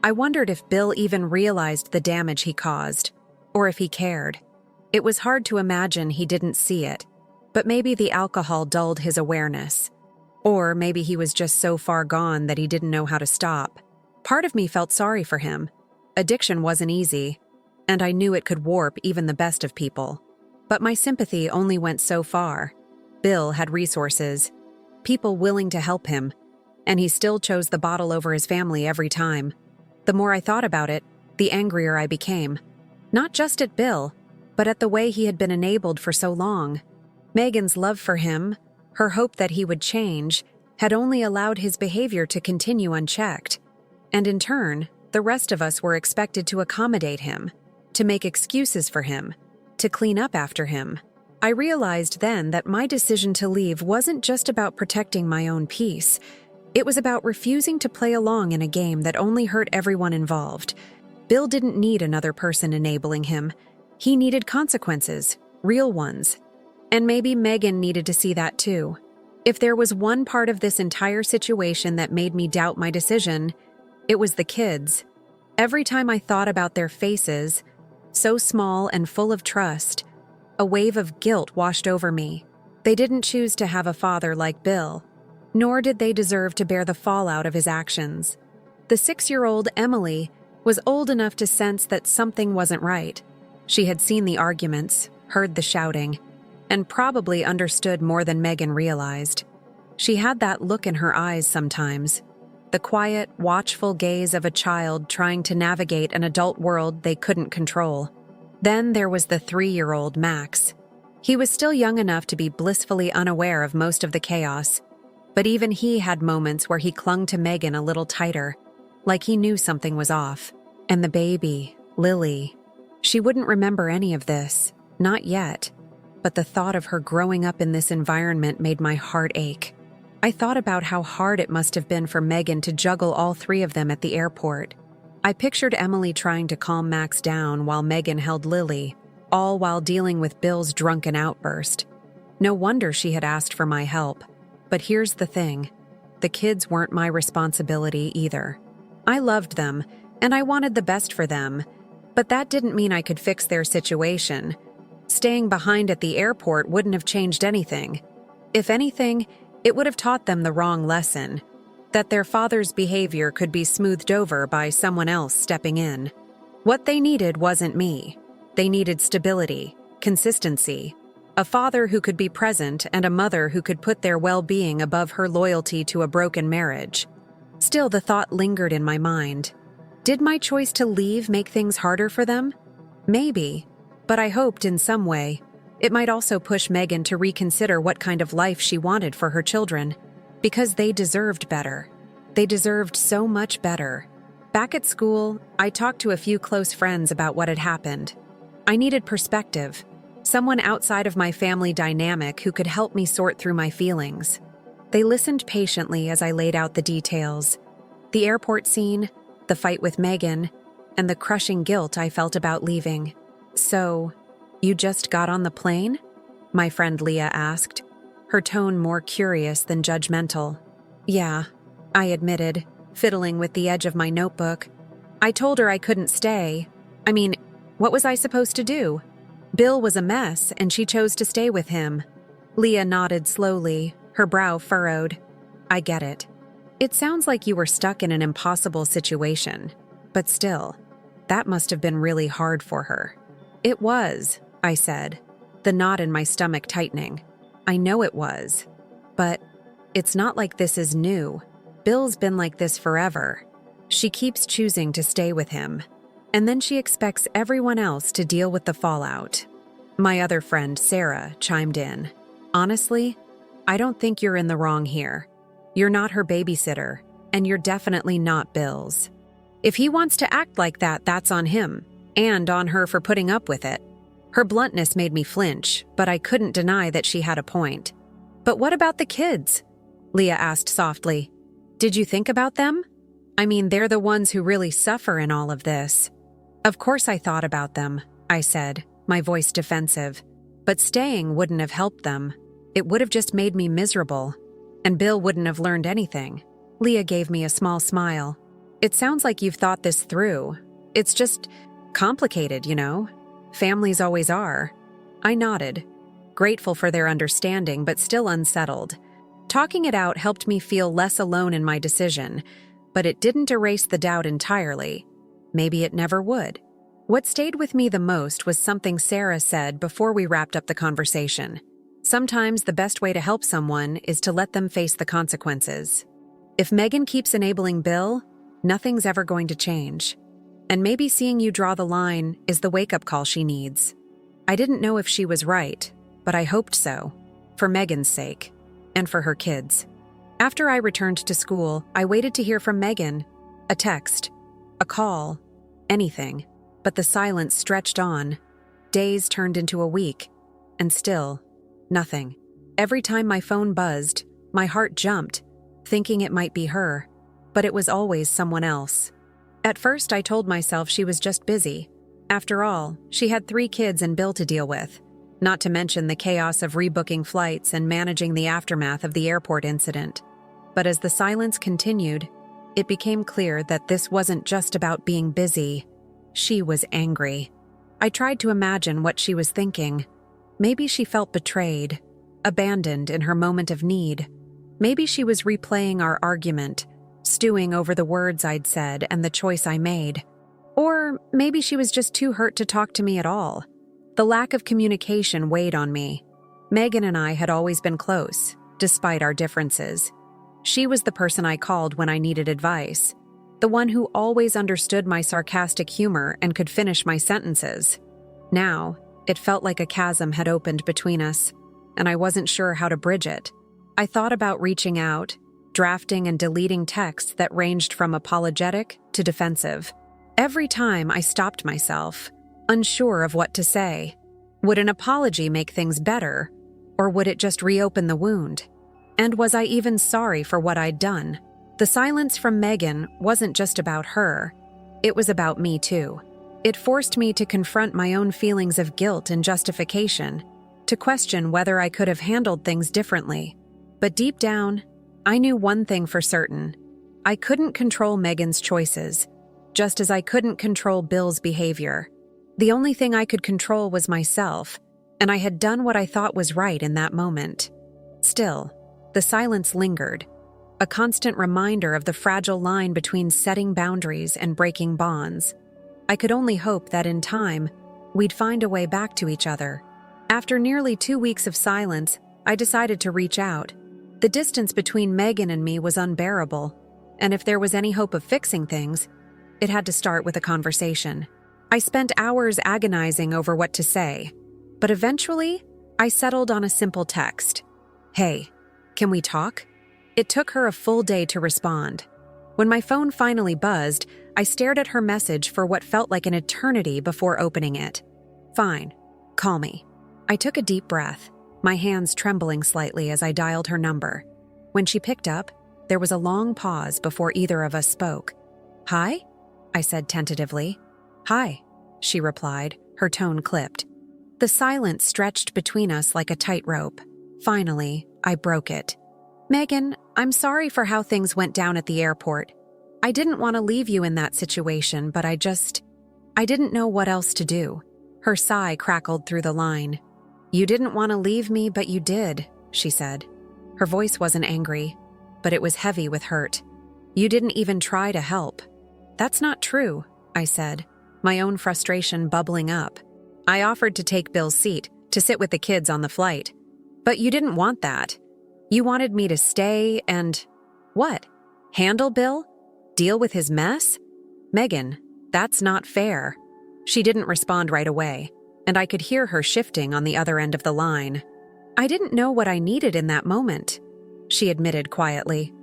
S1: I wondered if Bill even realized the damage he caused, or if he cared. It was hard to imagine he didn't see it, but maybe the alcohol dulled his awareness. Or maybe he was just so far gone that he didn't know how to stop. Part of me felt sorry for him. Addiction wasn't easy, and I knew it could warp even the best of people. But my sympathy only went so far. Bill had resources, people willing to help him, and he still chose the bottle over his family every time. The more I thought about it, the angrier I became. Not just at Bill, but at the way he had been enabled for so long. Megan's love for him, her hope that he would change, had only allowed his behavior to continue unchecked. And in turn, the rest of us were expected to accommodate him, to make excuses for him, to clean up after him. I realized then that my decision to leave wasn't just about protecting my own peace. It was about refusing to play along in a game that only hurt everyone involved. Bill didn't need another person enabling him. He needed consequences, real ones. And maybe Megan needed to see that too. If there was one part of this entire situation that made me doubt my decision, it was the kids. Every time I thought about their faces, so small and full of trust, a wave of guilt washed over me. They didn't choose to have a father like Bill, nor did they deserve to bear the fallout of his actions. The 6-year-old Emily was old enough to sense that something wasn't right. She had seen the arguments, heard the shouting, and probably understood more than Megan realized. She had that look in her eyes sometimes, the quiet, watchful gaze of a child trying to navigate an adult world they couldn't control. Then there was the 3-year-old Max. He was still young enough to be blissfully unaware of most of the chaos, but even he had moments where he clung to Megan a little tighter, like he knew something was off. And the baby, Lily, she wouldn't remember any of this, not yet, but the thought of her growing up in this environment made my heart ache. I thought about how hard it must have been for Megan to juggle all 3 of them at the airport. I pictured Emily trying to calm Max down while Megan held Lily, all while dealing with Bill's drunken outburst. No wonder she had asked for my help. But here's the thing. The kids weren't my responsibility either. I loved them, and I wanted the best for them, but that didn't mean I could fix their situation. Staying behind at the airport wouldn't have changed anything. If anything, it would have taught them the wrong lesson, that their father's behavior could be smoothed over by someone else stepping in. What they needed wasn't me. They needed stability, consistency, a father who could be present and a mother who could put their well-being above her loyalty to a broken marriage. Still, the thought lingered in my mind. Did my choice to leave make things harder for them? Maybe, but I hoped in some way it might also push Megan to reconsider what kind of life she wanted for her children, because they deserved better. They deserved so much better. Back at school, I talked to a few close friends about what had happened. I needed perspective, someone outside of my family dynamic who could help me sort through my feelings. They listened patiently as I laid out the details. The airport scene, the fight with Megan, and the crushing guilt I felt about leaving. "So, you just got on the plane?" my friend Leah asked, her tone more curious than judgmental. "Yeah," I admitted, fiddling with the edge of my notebook. I told her I couldn't stay. I mean, what was I supposed to do? Bill was a mess, and she chose to stay with him. Leah nodded slowly, her brow furrowed. "I get it. It sounds like you were stuck in an impossible situation. But still, That must have been really hard for her. It was, I said, the knot in my stomach tightening. I know it was. But it's not like this is new. Bill's been like this forever. She keeps choosing to stay with him. And then she expects everyone else to deal with the fallout. My other friend, Sarah, chimed in. Honestly, I don't think you're in the wrong here. You're not her babysitter, and you're definitely not Bill's. If he wants to act like that, that's on him, and on her for putting up with it. Her bluntness made me flinch, but I couldn't deny that she had a point. But what about the kids? Leah asked softly. Did you think about them? I mean, they're the ones who really suffer in all of this. Of course I thought about them, I said, my voice defensive. But staying wouldn't have helped them. It would have just made me miserable. And Bill wouldn't have learned anything. Leah gave me a small smile. It sounds like you've thought this through. It's just complicated, you know? Families always are. I nodded, grateful for their understanding but still unsettled. Talking it out helped me feel less alone in my decision, but it didn't erase the doubt entirely. Maybe it never would. What stayed with me the most was something Sarah said before we wrapped up the conversation. Sometimes the best way to help someone is to let them face the consequences. If Megan keeps enabling Bill, nothing's ever going to change. And maybe seeing you draw the line is the wake-up call she needs. I didn't know if she was right, but I hoped so, for Megan's sake, and for her kids. After I returned to school, I waited to hear from Megan. A text, a call, anything. But the silence stretched on. Days turned into a week, and still, nothing. Every time my phone buzzed, my heart jumped, thinking it might be her, but it was always someone else. At first, I told myself she was just busy. After all, she had 3 kids and Bill to deal with, not to mention the chaos of rebooking flights and managing the aftermath of the airport incident. But as the silence continued, it became clear that this wasn't just about being busy. She was angry. I tried to imagine what she was thinking. Maybe she felt betrayed, abandoned in her moment of need. Maybe she was replaying our argument, stewing over the words I'd said and the choice I made. Or maybe she was just too hurt to talk to me at all. The lack of communication weighed on me. Megan and I had always been close, despite our differences. She was the person I called when I needed advice, the one who always understood my sarcastic humor and could finish my sentences. Now, it felt like a chasm had opened between us, and I wasn't sure how to bridge it. I thought about reaching out, drafting and deleting texts that ranged from apologetic to defensive. Every time I stopped myself, unsure of what to say. Would an apology make things better, or would it just reopen the wound? And was I even sorry for what I'd done? The silence from Megan wasn't just about her. It was about me too. It forced me to confront my own feelings of guilt and justification, to question whether I could have handled things differently. But deep down, I knew one thing for certain. I couldn't control Megan's choices, just as I couldn't control Bill's behavior. The only thing I could control was myself, and I had done what I thought was right in that moment. Still, the silence lingered, a constant reminder of the fragile line between setting boundaries and breaking bonds. I could only hope that in time, we'd find a way back to each other. After nearly 2 weeks of silence, I decided to reach out. The distance between Megan and me was unbearable, and if there was any hope of fixing things, it had to start with a conversation. I spent hours agonizing over what to say, but eventually, I settled on a simple text. Hey, can we talk? It took her a full day to respond. When my phone finally buzzed, I stared at her message for what felt like an eternity before opening it. Fine, call me. I took a deep breath, my hands trembling slightly as I dialed her number. When she picked up, there was a long pause before either of us spoke. Hi? I said tentatively. Hi, she replied, her tone clipped. The silence stretched between us like a tightrope. Finally, I broke it. Megan, I'm sorry for how things went down at the airport. I didn't want to leave you in that situation, but I didn't know what else to do. Her sigh crackled through the line. You didn't want to leave me, but you did, she said. Her voice wasn't angry, but it was heavy with hurt. You didn't even try to help. That's not true, I said. my own frustration bubbling up. I offered to take Bill's seat, to sit with the kids on the flight. But you didn't want that. You wanted me to stay and… what? Handle Bill? Deal with his mess? Megan, that's not fair. She didn't respond right away, and I could hear her shifting on the other end of the line. I didn't know what I needed in that moment, she admitted quietly.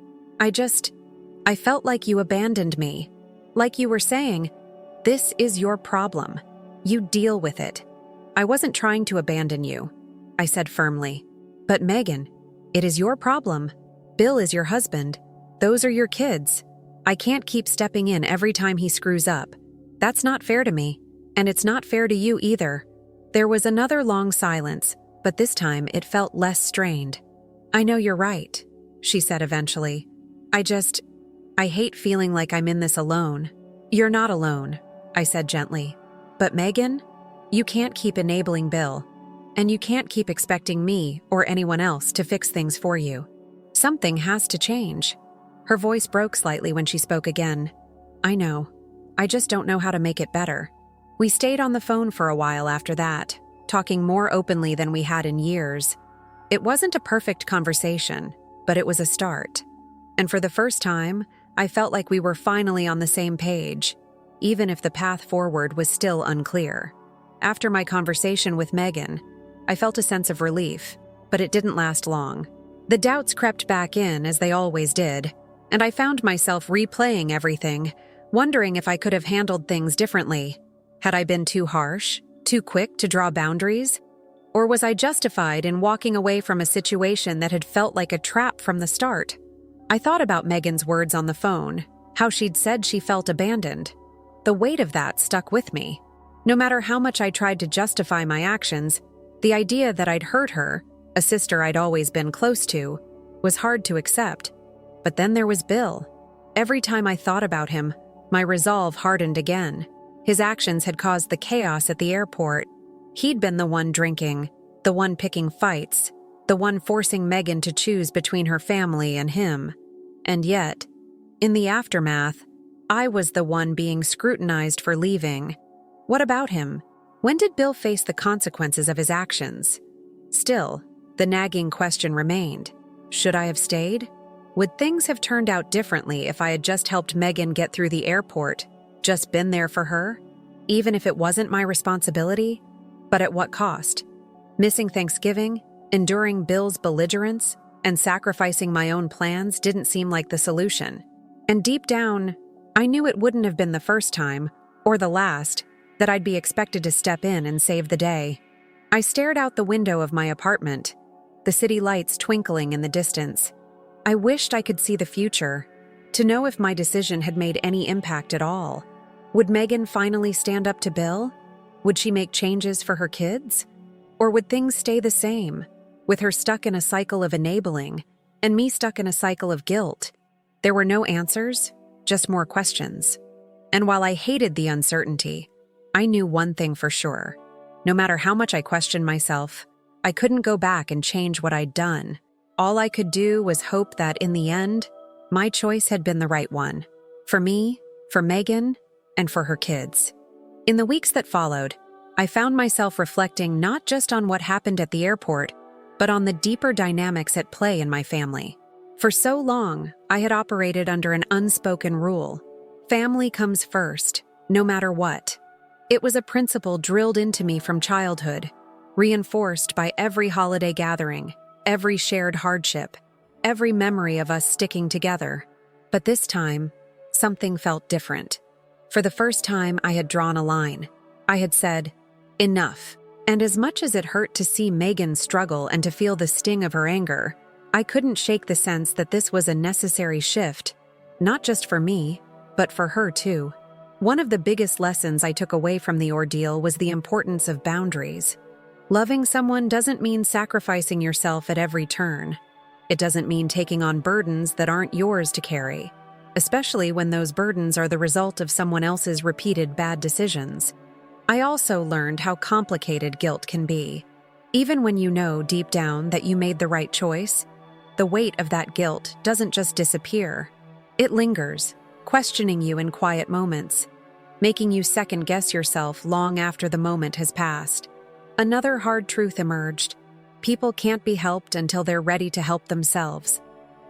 S1: I felt like you abandoned me. Like you were saying, this is your problem. You deal with it. I wasn't trying to abandon you, I said firmly. But Megan, it is your problem. Bill is your husband. Those are your kids. I can't keep stepping in every time he screws up. That's not fair to me, and it's not fair to you either. There was another long silence, but this time it felt less strained. I know you're right, she said eventually. I hate feeling like I'm in this alone. You're not alone, I said gently. But Megan, you can't keep enabling Bill, and you can't keep expecting me or anyone else to fix things for you. Something has to change. Her voice broke slightly when she spoke again. I know. I just don't know how to make it better. We stayed on the phone for a while after that, talking more openly than we had in years. It wasn't a perfect conversation, but it was a start. And for the first time, I felt like we were finally on the same page, even if the path forward was still unclear. After my conversation with Megan, I felt a sense of relief, but it didn't last long. The doubts crept back in, as they always did, and I found myself replaying everything, wondering if I could have handled things differently. Had I been too harsh, too quick to draw boundaries? Or was I justified in walking away from a situation that had felt like a trap from the start? I thought about Megan's words on the phone, how she'd said she felt abandoned. The weight of that stuck with me. No matter how much I tried to justify my actions, the idea that I'd hurt her, a sister I'd always been close to, was hard to accept. But then there was Bill. Every time I thought about him, my resolve hardened again. His actions had caused the chaos at the airport. He'd been the one drinking, the one picking fights, the one forcing Megan to choose between her family and him. And yet, in the aftermath, I was the one being scrutinized for leaving. What about him? When did Bill face the consequences of his actions? Still, the nagging question remained. Should I have stayed? Would things have turned out differently if I had just helped Megan get through the airport, just been there for her? Even if it wasn't my responsibility? But at what cost? Missing Thanksgiving, enduring Bill's belligerence, and sacrificing my own plans didn't seem like the solution. And deep down, I knew it wouldn't have been the first time, or the last, that I'd be expected to step in and save the day. I stared out the window of my apartment, the city lights twinkling in the distance. I wished I could see the future, to know if my decision had made any impact at all. Would Megan finally stand up to Bill? Would she make changes for her kids? Or would things stay the same, with her stuck in a cycle of enabling, and me stuck in a cycle of guilt? There were no answers, just more questions. And while I hated the uncertainty, I knew one thing for sure. No matter how much I questioned myself, I couldn't go back and change what I'd done. All I could do was hope that, in the end, my choice had been the right one. For me, for Megan, and for her kids. In the weeks that followed, I found myself reflecting not just on what happened at the airport, but on the deeper dynamics at play in my family. For so long, I had operated under an unspoken rule. Family comes first, no matter what. It was a principle drilled into me from childhood, reinforced by every holiday gathering, every shared hardship, every memory of us sticking together. But this time, something felt different. For the first time, I had drawn a line. I had said, enough. And as much as it hurt to see Megan struggle and to feel the sting of her anger, I couldn't shake the sense that this was a necessary shift, not just for me, but for her too. One of the biggest lessons I took away from the ordeal was the importance of boundaries. Loving someone doesn't mean sacrificing yourself at every turn. It doesn't mean taking on burdens that aren't yours to carry, especially when those burdens are the result of someone else's repeated bad decisions. I also learned how complicated guilt can be. Even when you know deep down that you made the right choice, the weight of that guilt doesn't just disappear. It lingers, questioning you in quiet moments. making you second-guess yourself long after the moment has passed. Another hard truth emerged. People can't be helped until they're ready to help themselves.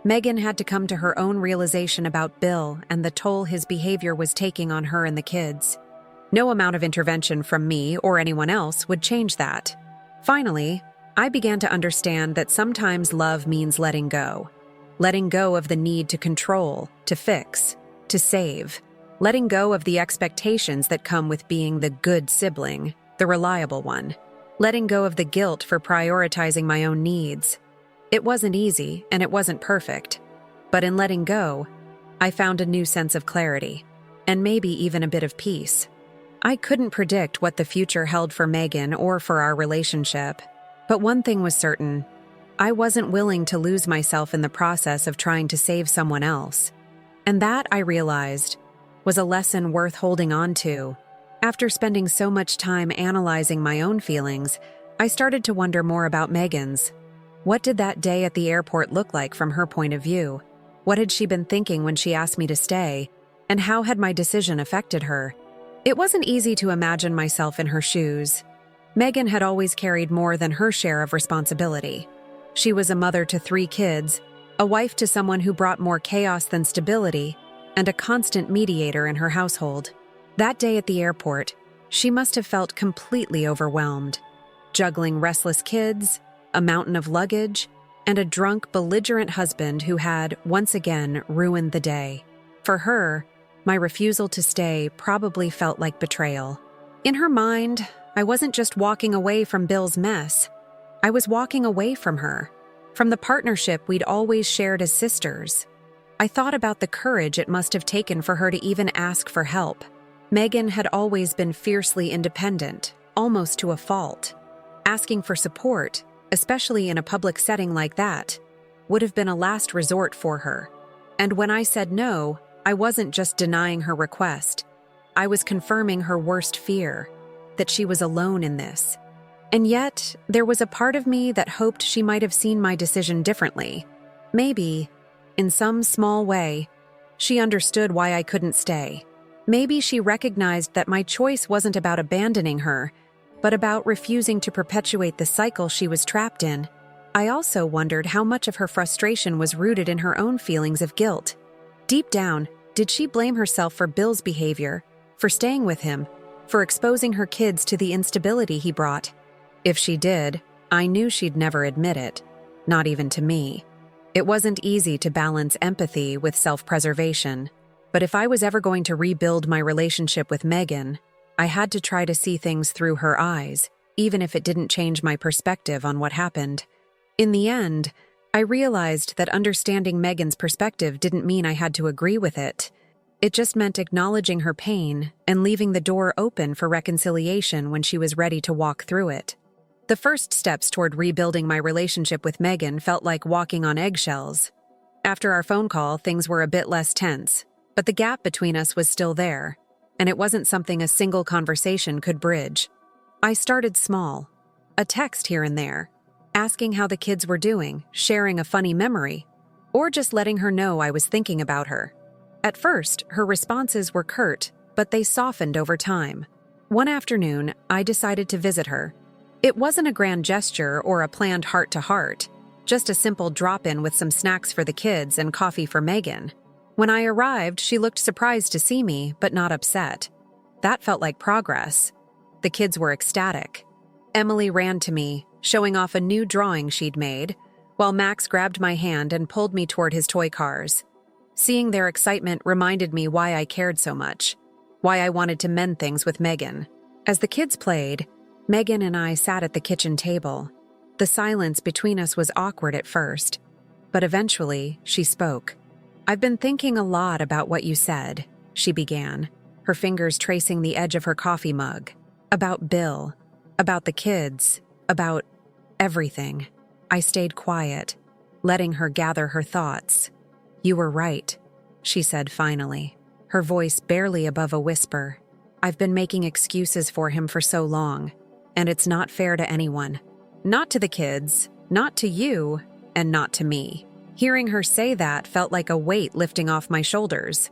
S1: Megan had to come to her own realization about Bill and the toll his behavior was taking on her and the kids. No amount of intervention from me or anyone else would change that. Finally, I began to understand that sometimes love means letting go. Letting go of the need to control, to fix, to save. Letting go of the expectations that come with being the good sibling, the reliable one. Letting go of the guilt for prioritizing my own needs. It wasn't easy, and it wasn't perfect. But in letting go, I found a new sense of clarity, and maybe even a bit of peace. I couldn't predict what the future held for Megan or for our relationship, but one thing was certain. I wasn't willing to lose myself in the process of trying to save someone else. And that, I realized, was a lesson worth holding on to. After spending so much time analyzing my own feelings, I started to wonder more about Megan's. What did that day at the airport look like from her point of view? What had she been thinking when she asked me to stay? And how had my decision affected her? It wasn't easy to imagine myself in her shoes. Megan had always carried more than her share of responsibility. She was a mother to 3 kids, a wife to someone who brought more chaos than stability, and a constant mediator in her household. That day at the airport, she must have felt completely overwhelmed, juggling restless kids, a mountain of luggage, and a drunk, belligerent husband who had, once again, ruined the day. For her, my refusal to stay probably felt like betrayal. In her mind, I wasn't just walking away from Bill's mess. I was walking away from her, from the partnership we'd always shared as sisters. I thought about the courage it must have taken for her to even ask for help. Megan had always been fiercely independent, almost to a fault. Asking for support, especially in a public setting like that, would have been a last resort for her. And when I said no, I wasn't just denying her request. I was confirming her worst fear, that she was alone in this. And yet, there was a part of me that hoped she might have seen my decision differently. Maybe, in some small way, she understood why I couldn't stay. Maybe she recognized that my choice wasn't about abandoning her, but about refusing to perpetuate the cycle she was trapped in. I also wondered how much of her frustration was rooted in her own feelings of guilt. Deep down, did she blame herself for Bill's behavior, for staying with him, for exposing her kids to the instability he brought? If she did, I knew she'd never admit it, not even to me. It wasn't easy to balance empathy with self-preservation, but if I was ever going to rebuild my relationship with Megan, I had to try to see things through her eyes, even if it didn't change my perspective on what happened. In the end, I realized that understanding Megan's perspective didn't mean I had to agree with it. It just meant acknowledging her pain and leaving the door open for reconciliation when she was ready to walk through it. The first steps toward rebuilding my relationship with Megan felt like walking on eggshells. After our phone call, things were a bit less tense, but the gap between us was still there, and it wasn't something a single conversation could bridge. I started small, a text here and there, asking how the kids were doing, sharing a funny memory, or just letting her know I was thinking about her. At first, her responses were curt, but they softened over time. One afternoon, I decided to visit her. It wasn't a grand gesture or a planned heart-to-heart, just a simple drop-in with some snacks for the kids and coffee for Megan. When I arrived, she looked surprised to see me, but not upset. That felt like progress. The kids were ecstatic. Emily ran to me, showing off a new drawing she'd made, while Max grabbed my hand and pulled me toward his toy cars. Seeing their excitement reminded me why I cared so much, why I wanted to mend things with Megan. As the kids played, Megan and I sat at the kitchen table. The silence between us was awkward at first, but eventually she spoke. "I've been thinking a lot about what you said," she began, her fingers tracing the edge of her coffee mug. "About Bill, about the kids, about everything." I stayed quiet, letting her gather her thoughts. "You were right," she said finally, her voice barely above a whisper. "I've been making excuses for him for so long, and it's not fair to anyone. Not to the kids, not to you, and not to me." Hearing her say that felt like a weight lifting off my shoulders.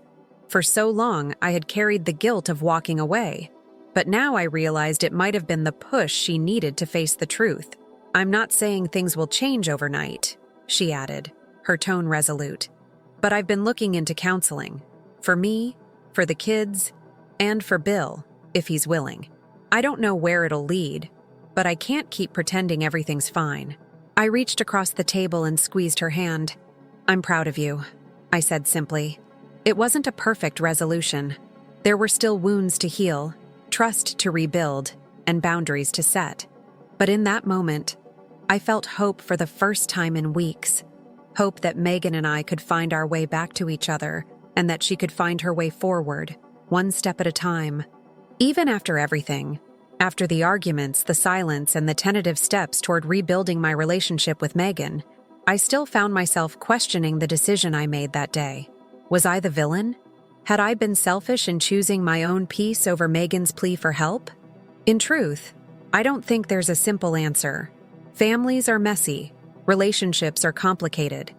S1: For so long, I had carried the guilt of walking away. But now I realized it might have been the push she needed to face the truth. "I'm not saying things will change overnight," she added, her tone resolute. "But I've been looking into counseling. For me, for the kids, and for Bill, if he's willing. I don't know where it'll lead, but I can't keep pretending everything's fine." I reached across the table and squeezed her hand. "I'm proud of you," I said simply. It wasn't a perfect resolution. There were still wounds to heal, trust to rebuild, and boundaries to set. But in that moment, I felt hope for the first time in weeks. Hope that Megan and I could find our way back to each other, and that she could find her way forward, one step at a time. Even after everything, after the arguments, the silence, and the tentative steps toward rebuilding my relationship with Megan, I still found myself questioning the decision I made that day. Was I the villain? Had I been selfish in choosing my own peace over Megan's plea for help? In truth, I don't think there's a simple answer. Families are messy, relationships are complicated,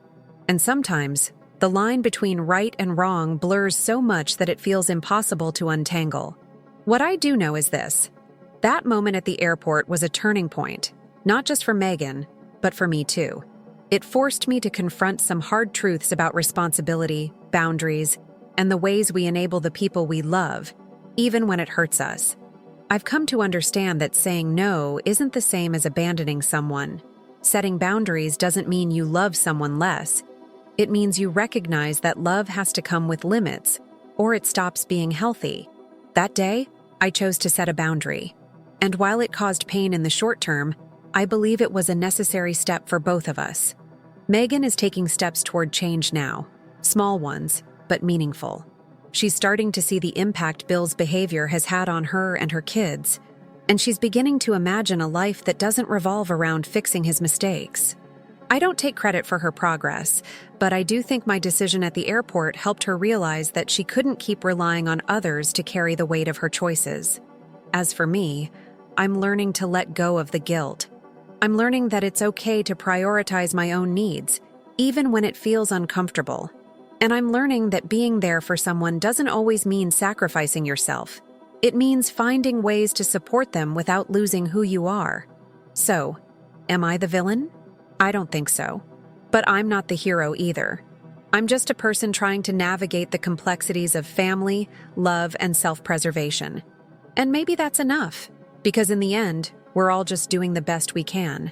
S1: and sometimes the line between right and wrong blurs so much that it feels impossible to untangle. What I do know is this: that moment at the airport was a turning point, not just for Megan, but for me too. It forced me to confront some hard truths about responsibility, boundaries, and the ways we enable the people we love, even when it hurts us. I've come to understand that saying no isn't the same as abandoning someone. Setting boundaries doesn't mean you love someone less. It means you recognize that love has to come with limits, or it stops being healthy. That day, I chose to set a boundary. And while it caused pain in the short term, I believe it was a necessary step for both of us. Megan is taking steps toward change now, small ones, but meaningful. She's starting to see the impact Bill's behavior has had on her and her kids, and she's beginning to imagine a life that doesn't revolve around fixing his mistakes. I don't take credit for her progress, but I do think my decision at the airport helped her realize that she couldn't keep relying on others to carry the weight of her choices. As for me, I'm learning to let go of the guilt. I'm learning that it's okay to prioritize my own needs, even when it feels uncomfortable. And I'm learning that being there for someone doesn't always mean sacrificing yourself. It means finding ways to support them without losing who you are. So, am I the villain? I don't think so. But I'm not the hero either. I'm just a person trying to navigate the complexities of family, love, and self-preservation. And maybe that's enough, because in the end, we're all just doing the best we can.